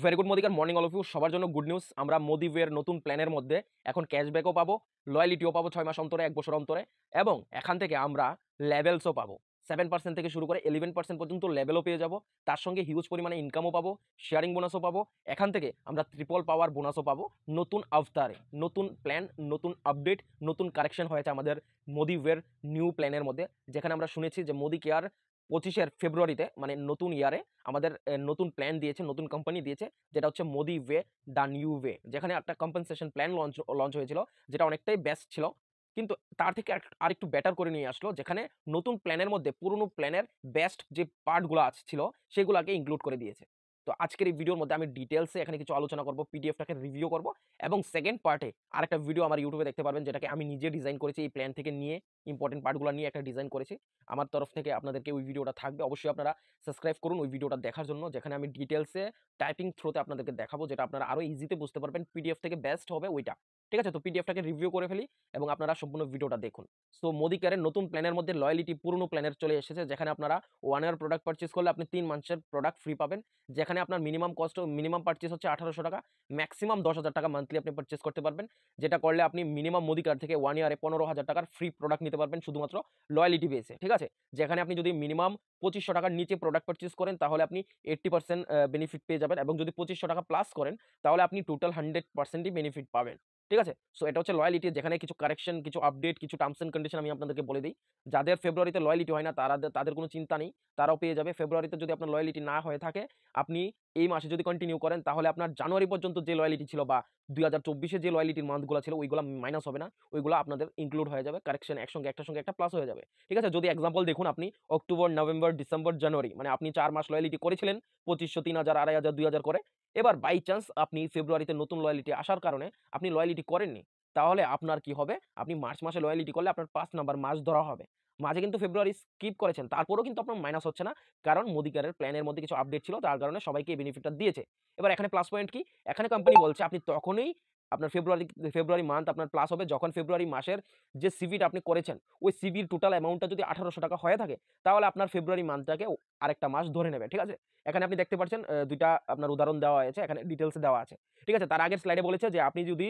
Very good মোদিকার morning all of you. সবার জন্য গুড নিউজ। আমরা মোদিওয়ের নতুন প্ল্যানের মধ্যে এখন ক্যাশব্যাকও পাবো, লয়ালিটিও পাবো 6 মাস অন্তরে, 1 বছর অন্তরে, এবং এখান থেকে আমরা লেভেলসও পাবো। 7% থেকে শুরু করে 11% পর্যন্ত লেভেলও পেয়ে যাবো। তার সঙ্গে হিউজ পরিমাণে ইনকামও পাবো, শেয়ারিং বোনাসও পাবো। এখান থেকে আমরা ট্রিপল পাওয়ার বোনাসও পাবো। নতুন আফতারে নতুন প্ল্যান, নতুন আপডেট, নতুন কারেকশন হয়েছে আমাদের মোদিওয়ের নিউ প্ল্যানের মধ্যে, যেখানে আমরা শুনেছি যে মোদি কেয়ার 25 ফেব্রুয়ারিতে মানে নতুন ইয়ারে আমাদের নতুন প্ল্যান দিয়েছে, নতুন কোম্পানি দিয়েছে, যেটা হচ্ছে Modi way the new way, যেখানে একটা কম্পেনসেশন প্ল্যান লঞ্চ হয়েছিল, যেটা অনেকটাই বেস্ট ছিল, কিন্তু তার থেকে আরেকটু বেটার করে নিয়ে আসলো, যেখানে নতুন প্ল্যানের মধ্যে পুরনো প্ল্যানের বেস্ট যে পার্টগুলো ছিল সেগুলোকে ইনক্লুড করে দিয়েছে। তো আজকের এই ভিডিওর মধ্যে আমি ডিটেলসে এখানে কিছু আলোচনা করব, পিডিএফটাকে রিভিউ করব, এবং সেকেন্ড পার্টে আরেকটা ভিডিও আমার ইউটিউবে দেখতে পারবেন, যেটাকে আমি নিজে ডিজাইন করেছি। এই প্ল্যান থেকে নিয়ে ইম্পর্টেন্ট পার্টগুলো নিয়ে একটা ডিজাইন করেছি। আমার তরফ থেকে আপনাদেরকে ওই ভিডিওটা থাকবে, অবশ্যই আপনারা সাবস্ক্রাইব করুন ওই ভিডিওটা দেখার জন্য, যেখানে আমি ডিটেলসে টাইপিং থ্রুতে আপনাদেরকে দেখাবো, যেটা আপনারা আরো ইজিতে বুঝতে পারবেন। পিডিএফ থেকে বেস্ট হবে ওইটা। ঠিক আছে, তো পিডিএফটাকে রিভিউ করে ফেলি এবং আপনারা সম্পূর্ণ ভিডিওটা দেখুন। সো মোদি কেয়ারের নতুন প্ল্যানের মধ্যে লয়ালিটি পুরনো প্ল্যানের চলে এসেছে, যেখানে আপনারা 1 ইয়ার প্রোডাক্ট পারচেজ করলে আপনি 3 মাসের প্রোডাক্ট ফ্রি পাবেন, যেখানে আপনার মিনিমাম পারচেজ হচ্ছে 1800 টাকা, ম্যাক্সিমাম 10,000 টাকা মান্থলি আপনি পারচেজ করতে পারবেন, যেটা করলে আপনি মিনিমাম মোদি কেয়ার থেকে 1 ইয়ারে 15,000 টাকার ফ্রি প্রোডাক্ট নিতে পারবেন শুধুমাত্র লয়ালিটি বেসে। ঠিক আছে, যেখানে আপনি যদি মিনিমাম 2500 টাকার নিচে প্রোডাক্ট পারচেজ করেন, তাহলে আপনি 80% বেনিফিট পেয়ে যাবেন, এবং যদি 2500 টাকা প্লাস করেন, তাহলে আপনি টোটাল 100%ই বেনিফিট পাবেন। ঠিক আছে, সো এটা হচ্ছে লয়ালিটি, যেখানে কিছু কারেকশন, কিছু আপডেট, কিছু টার্মস এন্ড কন্ডিশন আমি আপনাদেরকে বলে দিই। যাদের ফেব্রুয়ারিতে লয়ালিটি হয় না, তাদের কোনো চিন্তা নেই, তারাও পেয়ে যাবে। ফেব্রুয়ারিতে যদি আপনার লয়ালিটি না হয়ে থাকে, আপনি এই মাসে যদি কন্টিনিউ করেন, তাহলে আপনার জানুয়ারি পর্যন্ত যে লয়ালিটি ছিল বা 2024 যে লয়ালিটির মান্থগুলো ছিল, ওইগুলো মাইনাস হবে না, ওইগুলো আপনাদের ইনক্লুড হয়ে যাবে। কারেকশন একসঙ্গে একটার সঙ্গে একটা প্লাস হয়ে যাবে। ঠিক আছে, যদি এক্সাম্পল দেখুন, আপনি অক্টোবর, নভেম্বর, ডিসেম্বর, জানুয়ারি, মানে আপনি 4 মাস লয়ালিটি করেছিলেন 2500, 3000, 2500, 2000 করে। এবার বাই চান্স আপনি ফেব্রুয়ারিতে নতুন লয়ালিটি আসার কারণে আপনি লয়ালিটি করেননি, তাহলে আপনার কি হবে? আপনি মার্চ মাসে লয়ালিটি করলে আপনার 5 নাম্বার মাস ধরা হবে। মাঝে কিন্তু ফেব্রুয়ারি স্কিপ করেছেন, তারপরেও কিন্তু আপনার মাইনাস হচ্ছে না, কারণ মোদি কেয়ারের প্ল্যানের মধ্যে কিছু আপডেট ছিল, তার কারণে সবাইকে এই বেনিফিটটা দিয়েছে। এবার এখানে প্লাস পয়েন্ট কি? এখানে কোম্পানি বলছে আপনি তখনই আপনার ফেব্রুয়ারি মান্থ আপনার প্লাস হবে, যখন ফেব্রুয়ারি মাসের যে সিভিটা আপনি করেছেন, ওই সিভির টোটাল অ্যামাউন্টটা যদি 1800 টাকা হয়ে থাকে, তাহলে আপনার ফেব্রুয়ারি মান্থটাকে আরেকটা মাস ধরে নেবে। ঠিক আছে? এখানে আপনি দেখতে পাচ্ছেন ২ টা আপনার উদাহরণ দেওয়া হয়েছে, এখানে ডিটেইলস দেওয়া আছে। ঠিক আছে? তার আগের স্লাইডে বলেছে যে আপনি যদি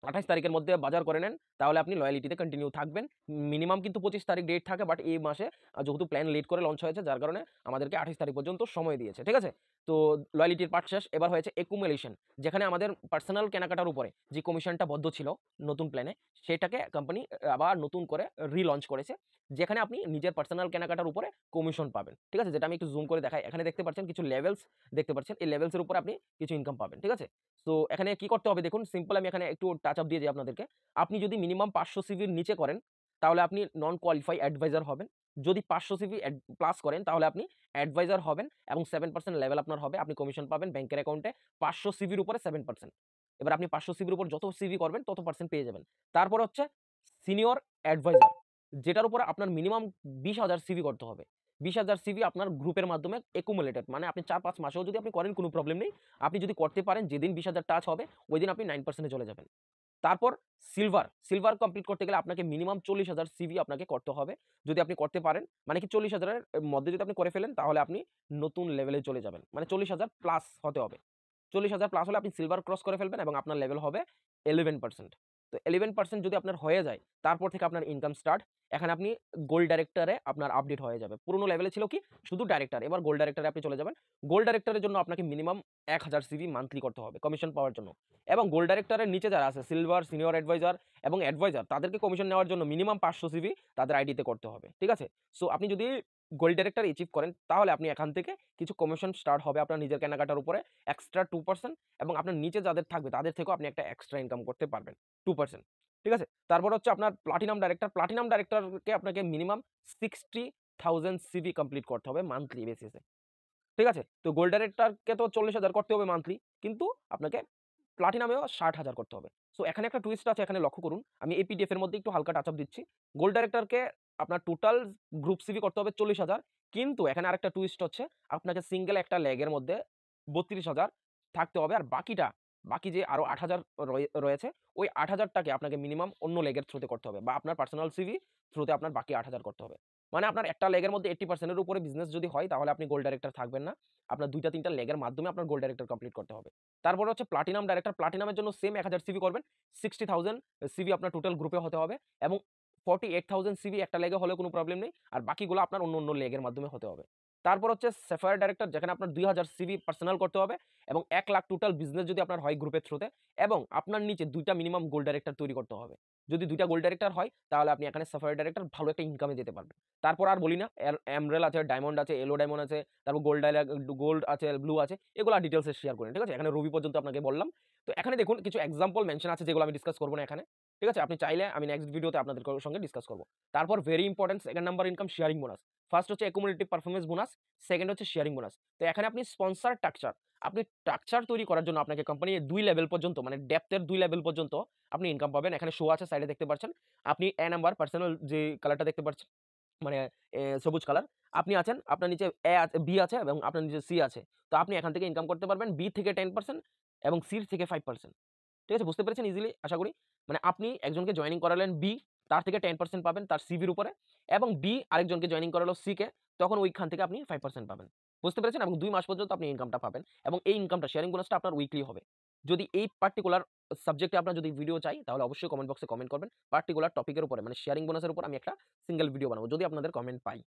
28 তারিখের মধ্যে বাজার করে নেন, তাহলে আপনি লয়ালিটিতে কন্টিনিউ থাকবেন। মিনিমাম কিন্তু 25 তারিখ ডেট থাকে, বাট এই মাসে যেহেতু প্ল্যান লেট করে লঞ্চ হয়েছে, যার কারণে আমাদেরকে 28 তারিখ পর্যন্ত সময় দিয়েছে। ঠিক আছে? তো লয়ালিটির পার্ট শেষ। এবার হয়েছে একুমুলেশন, যেখানে আমাদের পার্সোনাল কেনাকাটার উপরে যে কমিশনটা বদ্ধ ছিল নতুন প্ল্যানে, সেটাকে কোম্পানি আবার নতুন করে রিলঞ্চ করেছে, যেখানে আপনি নিজের পার্সোনাল কেনাকাটার উপরে কমিশন পাবেন। ঠিক আছে? যেটা আমি একটু জুম করে দেখাই। এখানে দেখতে পাচ্ছেন কিছু লেভেলস দেখতে পাচ্ছেন। এই লেভেলস এর উপরে আপনি কিছু ইনকাম পাবেন। ঠিক আছে? সো এখানে কি করতে হবে দেখুন, সিম্পল আমি এখানে একটু টাচ আপ দিয়ে যাই আপনাদেরকে। আপনি যদি মিনিমাম 500 সিভির নিচে করেন, তাহলে আপনি নন কোয়ালিফাই অ্যাডভাইজার হবেন। যদি 500 সিভি প্লাস করেন, তাহলে আপনি অ্যাডভাইজার হবেন, এবং 7% লেভেল আপনার হবে। আপনি কমিশন পাবেন ব্যাংকের অ্যাকাউন্টে 500 সিভির উপরে 7%। এবার আপনি 500 সিভির উপর যত সিভি করবেন তত পার্সেন্ট পেয়ে যাবেন। তারপর হচ্ছে সিনিয়র অ্যাডভাইজার, যেটার উপরে আপনার মিনিমাম 20,000 সিভি করতে হবে। 20,000 সিভি আপনার গ্রুপের মাধ্যমে একুমুলেটেড, মানে আপনি 4-5 মাসেও যদি আপনি করেন, কোনো প্রবলেম নেই। আপনি যদি করতে পারেন, যেদিন 20,000 টাচ হবে, ওইদিন আপনি 9% এ চলে যাবেন। তারপর সিলভার কমপ্লিট করতে গেলে আপনাকে মিনিমাম 40,000 সিভি আপনাকে করতে হবে। যদি আপনি করতে পারেন, মানে কি 40,000 এর মধ্যে যদি আপনি করে ফেলেন, তাহলে আপনি নতুন লেভেলে চলে যাবেন। মানে 40,000 প্লাস হতে হবে। 40,000 প্লাস হলে আপনি সিলভার ক্রস করে ফেলবেন, এবং আপনার লেভেল হবে 11%। তো 11% যদি আপনার হয়ে যায়, তারপর থেকে আপনার ইনকাম স্টার্ট। এখানে আপনি গোল্ড ডাইরেক্টরে আপনার আপডেট হয়ে যাবে। পুরনো লেভেলে ছিল কি শুধু ডাইরেক্টর, এবার গোল্ড ডাইরেক্টরে আপনি চলে যাবেন। গোল্ড ডাইরেক্টরের জন্য আপনাকে মিনিমাম 1000 সিভি মান্থলি করতে হবে কমিশন পাওয়ার জন্য। এবং গোল্ড ডাইরেক্টরের নিচে যারা আছে, সিলভার, সিনিয়র অ্যাডভাইজার এবং অ্যাডভাইজার, তাদেরকে কমিশন নেওয়ার জন্য মিনিমাম 500 সিভি তাদের আইডিতে করতে হবে। ঠিক আছে? সো আপনি যদি গোল্ড ডাইরেক্টর অ্যাচিভ করেন, তাহলে আপনি এখান থেকে কিছু কমিশন স্টার্ট হবে আপনার নিজের কেনাকাটার উপরে, এক্সট্রা 2%, এবং আপনার নিচে যাদের থাকবে তাদের থেকেও আপনি একটা এক্সট্রা ইনকাম করতে পারবেন 2%। ঠিক আছে? তারপর হচ্ছে আপনার প্লাটিনাম ডাইরেক্টরকে আপনাকে মিনিমাম 60,000 সিভি কমপ্লিট করতে হবে মান্থলি বেসিসে। ঠিক আছে? তো গোল্ড ডাইরেক্টরকে তো 40,000 করতে হবে মান্থলি, কিন্তু আপনাকে প্লাটিনামেও 60,000 করতে হবে। সো এখানে একটা টুইস্ট আছে, এখানে লক্ষ্য করুন। আমি এই পিডিএফ এর মধ্যে একটু হালকা টাচ আপ দিচ্ছি। গোল্ড ডাইরেক্টরকে আপনার টোটাল গ্রুপ সিভি করতে হবে 40,000, কিন্তু এখানে আরেকটা টুইস্ট হচ্ছে, আপনাকে সিঙ্গেল একটা লেগের মধ্যে 32,000 থাকতে হবে, আর বাকি যে আরো 8,000 রয়েছে, ওই 8,000 টাকে আপনাকে মিনিমাম অন্য লেগের থ্রুতে করতে হবে, বা আপনার পার্সোনাল সিভি থ্রুতে আপনার বাকি 8,000 করতে হবে। মানে আপনার একটা লেগের মধ্যে 80% এর উপরে বিজনেস যদি হয় তাহলে আপনি গোল্ড ডাইরেক্টর থাকবেন না। আপনার ২ টা ৩ টা লেগের মাধ্যমে আপনার গোল্ড ডাইরেক্টর কমপ্লিট করতে হবে। তারপরে হচ্ছে প্লাটিনাম ডাইরেক্টর। প্লাটিনামের জন্য সেম ১০০০ সিভি করবেন। ৬০,০০০ সিভি আপনার টোটাল গ্রুপে হতে হবে এবং 48,000 সিভি একটা লেগে হলেও কোনো প্রবলেম নেই। আর বাকিগুলো আপনার অন্য লেগের মাধ্যমে হতে হবে। তারপর হচ্ছে স্যাফায়ার ডাইরেক্টর, যেখানে আপনার ২,০০০ সিভি পার্সোনাল করতে হবে এবং ১,০০,০০০ টোটাল বিজনেস যদি আপনার হয় গ্রুপের থ্রুতে, এবং আপনার নিচে ২ টা মিনিমাম গোল্ড ডাইরেক্টর তৈরি করতে হবে। যদি ২ টা গোল্ড ডাইরেক্টর হয় তাহলে আপনি এখানে স্যাফায়ার ডাইরেক্টর ভালো একটা ইনকামে যেতে পারবেন। তারপর আর বলি না, এমরাল্ড আছে, ডায়মন্ড আছে, ইয়েলো ডায়মন্ড আছে, তারপর গোল্ড আছে, ব্লু আছে, এগুলো ডিটেইলসে শেয়ার করেন। ঠিক আছে? এখানে রুবি পর্যন্ত আপনাকে বললাম। তো এখানে দেখুন কিছু এক্সাম্পল মেনশন আছে যেগুলো আমি ডিসকাস করব না এখানে। ঠিক আছে? আপনি চাইলে আমি নেক্সট ভিডিওতে আপনাদের সঙ্গে ডিসকাস করব। তারপর very important second number income sharing bonus. First হচ্ছে অ্যাকুমুলেটিভ পারফরম্যান্স বোনাস, সেকেন্ড হচ্ছে শেয়ারিং বোনাস। তো এখানে আপনি স্পন্সর স্ট্রাকচার, আপনি স্ট্রাকচার তৈরি করার জন্য আপনাকে কোম্পানি ২ লেভেল পর্যন্ত, মানে ডেপথ এর ২ লেভেল পর্যন্ত আপনি ইনকাম পাবেন। এখানে শো আছে, সাইডে দেখতে পাচ্ছেন। আপনি এ নাম্বার পার্সোনাল যে কালারটা দেখতে পাচ্ছেন, মানে সবুজ কালার। আপনি আছেন, আপনার নিচে বি আছে এবং আপনার নিচে সি আছে। তো আপনি এখান থেকে ইনকাম করতে পারবেন বি থেকে 10% এবং সি থেকে 5%। ঠিক আছে? বুঝতে পেরেছেন ইজিলি আশা করি। মানে আপনি একজনকে জয়েনিং করালেন বি, তার থেকে 10% পাবেন তার সিভির উপরে, এবং বি আরেকজনকে জয়েনিং করালো সি কে, তখন ওইখান থেকে আপনি 5% পাবেন। বুঝতে পেরেছেন? এবং ২ মাস পর্যন্ত আপনি ইনকামটা পাবেন এবং এই ইনকামটা শেয়ারিং বোনাসটা আপনার উইকলি হবে। যদি এই পার্টিকুলার সাবজেক্টে আপনার যদি ভিডিও চাই তাহলে অবশ্যই কমেন্ট বক্সে কমেন্ট করবেন। পার্টিকুলার টপিকের উপরে, মানে শেয়ারিং বোনাসের উপর আমি একটা সিঙ্গেল ভিডিও বানাবো যদি আপনাদের কমেন্ট পাই।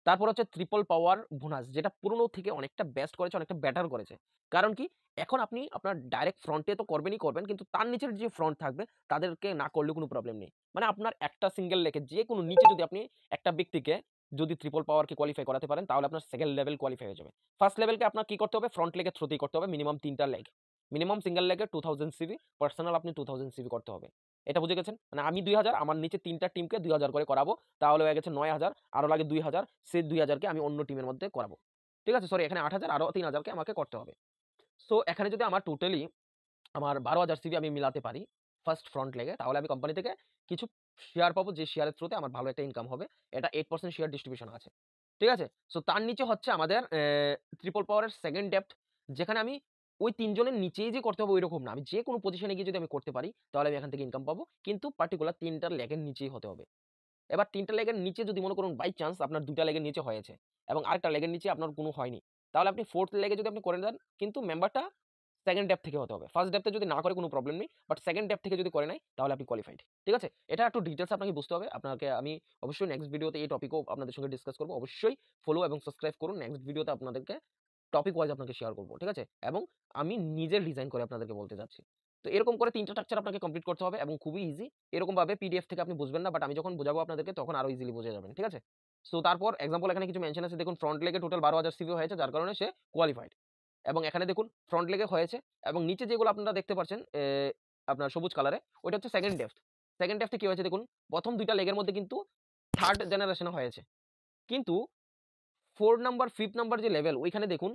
তারপর হচ্ছে ট্রিপল পাওয়ার বোনাস, যেটা পুরনো থেকে অনেকটা বেস্ট করেছে, অনেকটা বেটার করেছে। কারণ কি? এখন আপনি আপনার ডাইরেক্ট ফ্রন্টে তো করবেনই করবেন, কিন্তু তার নিচের যে ফ্রন্ট থাকবে তাদেরকে না করলেও কোনো প্রবলেম নেই। মানে আপনার একটা সিঙ্গেল লেগে যেকোনো নিচে যদি আপনি একটা ব্যক্তিকে যদি ট্রিপল পাওয়ারকে কোয়ালিফাই করাতে পারেন তাহলে আপনার সেকেন্ড লেভেল কোয়ালিফাই হয়ে যাবে। ফার্স্ট লেভেলকে আপনার কি করতে হবে? ফ্রন্ট লেগের থ্রুতেই করতে হবে, মিনিমাম ৩ টা লেগ। মিনিমাম সিঙ্গেল লেগে 2000 সিভি, পার্সোনাল আপনি 2000 সিভি করতে হবে। এটা বুঝে গেছেন? মানে আমি ২০০০, আমার নিচে ৩ টা টিমকে ২০০০ করে করাবো। তাহলে হয়ে গেছে ৯,০০০, আরো লাগে ২,০০০, সেই ২,০০০ কে আমি অন্য টিমের মধ্যে করাবো। ঠিক আছে? সরি, এখানে ৮,০০০, আরো ৩,০০০ কে আমাকে করতে হবে। সো এখানে যদি আমার টোটালি আমার ১২,০০০ সিভি আমি মিলাতে পারি ফার্স্ট ফ্রন্ট লেগে, তাহলে আমি কোম্পানি থেকে কিছু শেয়ার পাবো, যে শেয়ারের থ্রুতে আমার ভালো একটা ইনকাম হবে। এটা 8% শেয়ার ডিস্ট্রিবিউশন আছে। ঠিক আছে? সো তার নিচে হচ্ছে আমাদের ট্রিপল পাওয়ারের সেকেন্ড ডেপ্থ, যেখানে আমি ওই ৩ জনের নিচেই যে করতে হবে ঐরকম না। আমি যেকোনো পজিশনে গিয়ে যদি আমি করতে পারি তাহলে আমি এখান থেকে ইনকাম পাবো। কিন্তু পার্টিকুলার ৩ টা লেগের নিচেই হতে হবে। এবার ৩ টা লেগের নিচে যদি মনে করুন বাই চান্স আপনার ২ টা লেগের নিচে হয়েছে এবং আরেকটা লেগের নিচে আপনার কোনো হয়নি, তাহলে আপনি 4th লেগে যদি আপনি করে দেন, কিন্তু মেম্বারটা সেকেন্ড ডেপথ থেকে হতে হবে। ফার্স্ট ডেপথে যদি না করে কোনো প্রবলেম নেই। বাট সেকেন্ড ডেপথ থেকে যদি করে নেয় তাহলে আপনি কোয়ালিফাইড। ঠিক আছে? এটা একটু ডিটেইলস আপনাকে বুঝতে হবে। আপনাকে আমি অবশ্যই নেক্সট ভিডিওতে এই টপিকও আপনাদের সঙ্গে ডিসকাস করব। অবশ্যই ফলো এবং সাবস্ক্রাইব করুন। নেক্সট ভিডিওতে আপনাদেরকে টপিক ওয়াইজ আপনাকে শেয়ার করব। ঠিক আছে? এবং আমি নিজের ডিজাইন করে আপনাদেরকে বলতে যাচ্ছি। তো এরকম করে ৩ টা স্ট্রাকচার আপনাকে কমপ্লিট করতে হবে এবং খুবই ইজি। এরকমভাবে পিডিএফ থেকে আপনি বুঝবেন না, বাট আমি যখন বুঝাবো আপনাদেরকে তখন আরো ইজিলি বুঝে যাবেন। ঠিক আছে? সো তারপর এক্সাম্পল এখানে কিছু মেনশন আছে, দেখুন ফ্রন্ট লেগে টোটাল ১২,০০০ সিভি হয়েছে, যার কারণে সে কোয়ালিফাইড। এবং এখানে দেখুন ফ্রন্ট লেগে হয়েছে এবং নিচে যেগুলো আপনারা দেখতে পাচ্ছেন আপনার সবুজ কালারে, ওইটা হচ্ছে সেকেন্ড ডেপথ। সেকেন্ড ডেপথে কি হয়েছে দেখুন, প্রথম ২ টা লেগের মধ্যে কিন্তু 3rd জেনারেশন হয়েছে। কিন্তু 4 নাম্বার 5th নাম্বার যে লেভেল, ওইখানে দেখুন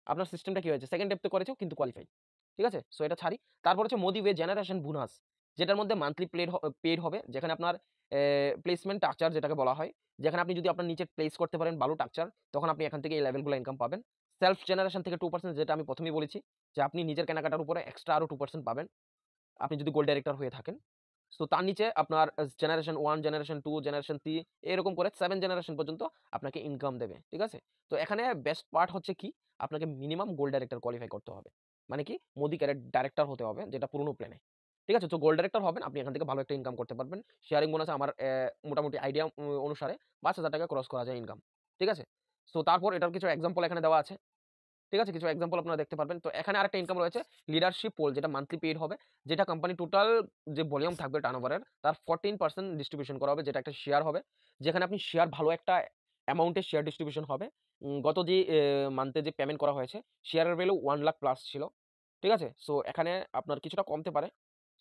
আপনার সিস্টেমটা কি হয়েছে, সেকেন্ড ডেপথে করেছেও কিন্তু কোয়ালিফাই। ঠিক আছে? সো এটা ছাড়ি। তারপর হচ্ছে মোদিওয়ে জেনারেশন বোনাস, যেটার মধ্যে মান্থলি পেইড হবে, যেখানে আপনার প্লেসমেন্ট স্ট্রাকচার যেটাকে বলা হয়। যেখানে আপনি যদি আপনার নিচে প্লেস করতে পারেন ভালো স্ট্রাকচার, তখন আপনি এখান থেকে এই লেভেলগুলো ইনকাম পাবেন। সেলফ জেনারেশন থেকে 2%, যেটা আমি প্রথমেই বলেছি যে আপনি নিজের কেনাকাটার উপরে এক্সট্রা আরো 2% পাবেন। আপনি যদি গোল্ড ডাইরেক্টর হয়ে থাকেন। সো তার নিচে আপনার জেনারেশন 1, জেনারেশন 2, জেনারেশন 3, এরকম করে 7 জেনারেশন পর্যন্ত আপনাকে ইনকাম দেবে। ঠিক আছে? তো এখানে বেস্ট পার্ট হচ্ছে কি? আপনাকে মিনিমাম গোল্ড ডাইরেক্টর কোয়ালিফাই করতে হবে। মানে কি? মোদি ডাইরেক্টর হতে হবে, যেটা পুরনো প্ল্যানে। ঠিক আছে? তো গোল্ড ডাইরেক্টর হবেন, আপনি এখান থেকে ভালো একটা ইনকাম করতে পারবেন। শেয়ারিং বোনাসে আমার মোটামুটি আইডিয়া অনুসারে ৳৫,০০০ ক্রস করা যায় ইনকাম। ঠিক আছে? সো তারপর এটার কিছু এক্সাম্পল এখানে দেওয়া আছে। ঠিক আছে? কিছু এক্সাম্পল আপনারা দেখতে পারবেন। তো এখানে আরেকটা ইনকাম রয়েছে লিডারশিপ পোল, যেটা মান্থলি পেইড হবে। যেটা কোম্পানি টোটাল যে ভলিউম থাকবে টার্নওভারের তার 14% ডিস্ট্রিবিউশন করা হবে, যেটা একটা শেয়ার হবে। যেখানে আপনি শেয়ার ভালো একটা অ্যামাউন্টের শেয়ার ডিস্ট্রিবিউশন হবে। গত যে মান্থে যে পেমেন্ট করা হয়েছে, শেয়ারের ভ্যালু 1,00,000 প্লাস ছিল। ঠিক আছে? সো এখানে আপনার কিছুটা কমতে পারে।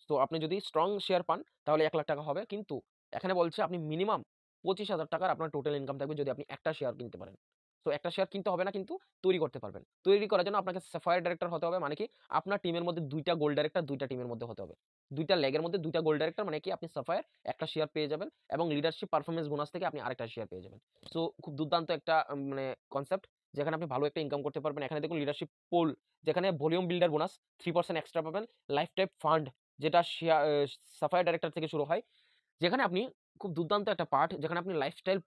সো আপনি যদি স্ট্রং শেয়ার পান তাহলে ৳১,০০,০০০ হবে। কিন্তু এখানে বলছে আপনি মিনিমাম ৳25,০০০ আপনার টোটাল ইনকাম থাকবে যদি আপনি একটা শেয়ার কিনতে পারেন। সো একটা শেয়ার কিনতে হবে না, কিন্তু তৈরি করতে পারবেন। তৈরি করার জন্য আপনাকে সাফায়ার ডাইরেক্টর হতে হবে। মানে কি? আপনার টিমের মধ্যে ২ টা গোল্ড ডাইরেক্টর ২ টা টিমের মধ্যে হতে হবে। ২ টা লেগের মধ্যে ২ টা গোল্ড ডাইরেক্টর, মানে কি? আপনি সাফায়ার একটা শেয়ার পেয়ে যাবেন এবং লিডারশিপ পারফরম্যান্স বোনাস থেকে আপনি আরেকটা শেয়ার পেয়ে যাবেন। সো খুব দুর্দান্ত একটা মানে কনসেপ্ট, যেখানে আপনি ভালো একটা ইনকাম করতে পারবেন। এখানে দেখুন লিডারশিপ পোল, যেখানে ভলিউম বিল্ডার বোনাস 3% এক্সট্রা পাবেন। লাইফ টাইম ফান্ড, যেটা সাফায়ার ডাইরেক্টর থেকে শুরু হয়। যেখানে আপনি খুব দুর্দান্ত একটা পার্ট, যেখানে আপনি লাইফস্টাইল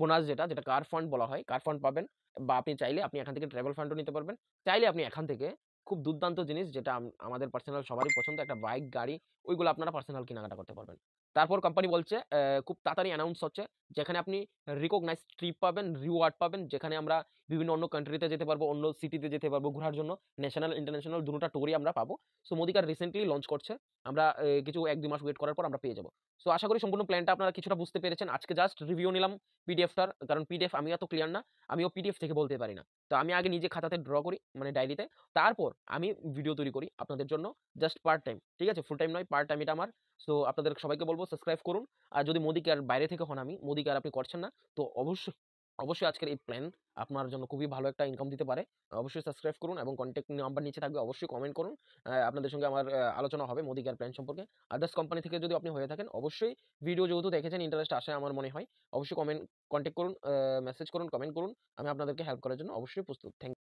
বোনাস যেটা কার ফান্ড বলা হয়, কার ফান্ড পাবেন বা আপনি চাইলে আপনি এখান থেকে ট্রাভেল ফান্ডও নিতে পারবেন। চাইলে আপনি এখান থেকে খুব দুর্দান্ত জিনিস যেটা আমাদের পার্সোনাল সবারই পছন্দ একটা বাইক, গাড়ি ওইগুলো আপনারা পার্সোনাল কেনাকাটা করতে পারবেন। তারপর কোম্পানি বলছে খুব তাড়াতাড়ি অ্যানাউন্স হচ্ছে যেখানে আপনি রিকগনাইজড ট্রিপ পাবেন, রিওয়ার্ড পাবেন যেখানে আমরা বিভিন্ন অন্য কান্ট্রিতে যেতে পারবো, অন্য সিটিতে যেতে পারবো ঘোরার জন্য। ন্যাশনাল, ইন্টারন্যাশনাল দুটোটা ট্যুরই আমরা পাবো। সো মোদিকার রিসেন্টলি লঞ্চ করছে। আমরা কিছু ১-২ মাস ওয়েট করার পর আমরা পেয়ে যাবো। সো আশা করি সম্পূর্ণ প্ল্যানটা আপনারা কিছুটা বুঝতে পেরেছেন। আজকে জাস্ট রিভিউ নিলাম পিডিএফটার। কারণ পিডিএফ আমি এত ক্লিয়ার না। আমিও পিডিএফ থেকে বলতে পারি না। তো আমি আগে নিজে খাতাতে ড্র করি মানে ডায়েরিতে। তারপর আমি ভিডিও তৈরি করি আপনাদের জন্য জাস্ট পার্ট টাইম। ঠিক আছে? ফুল টাইম নয়, পার্ট টাইম এটা আমার। সো আপনাদের সবাইকে বলব সাবস্ক্রাইব করুন। আর যদি মোদি কেয়ার বাইরে থেকে হন আমি, মোদি কেয়ার আপনি করছেন না, তো অবশ্যই আজকের এই প্ল্যান আপনার জন্য খুবই ভালো একটা ইনকাম দিতে পারে। অবশ্যই সাবস্ক্রাইব করুন এবং কনট্যাক্ট নাম্বার নিচে থাকবে। অবশ্যই কমেন্ট করুন। আপনাদের সঙ্গে আমার আলোচনা হবে মোদি কেয়ার প্ল্যান সম্পর্কে। আদার্স কোম্পানি থেকে যদি আপনি হয়ে থাকেন অবশ্যই ভিডিও যেহেতু দেখেছেন ইন্টারেস্ট আসে আমার মনে হয়। অবশ্যই কন্টাক্ট করুন, মেসেজ করুন, কমেন্ট করুন। আমি আপনাদেরকে হেল্প করার জন্য অবশ্যই প্রস্তুত। থ্যাংক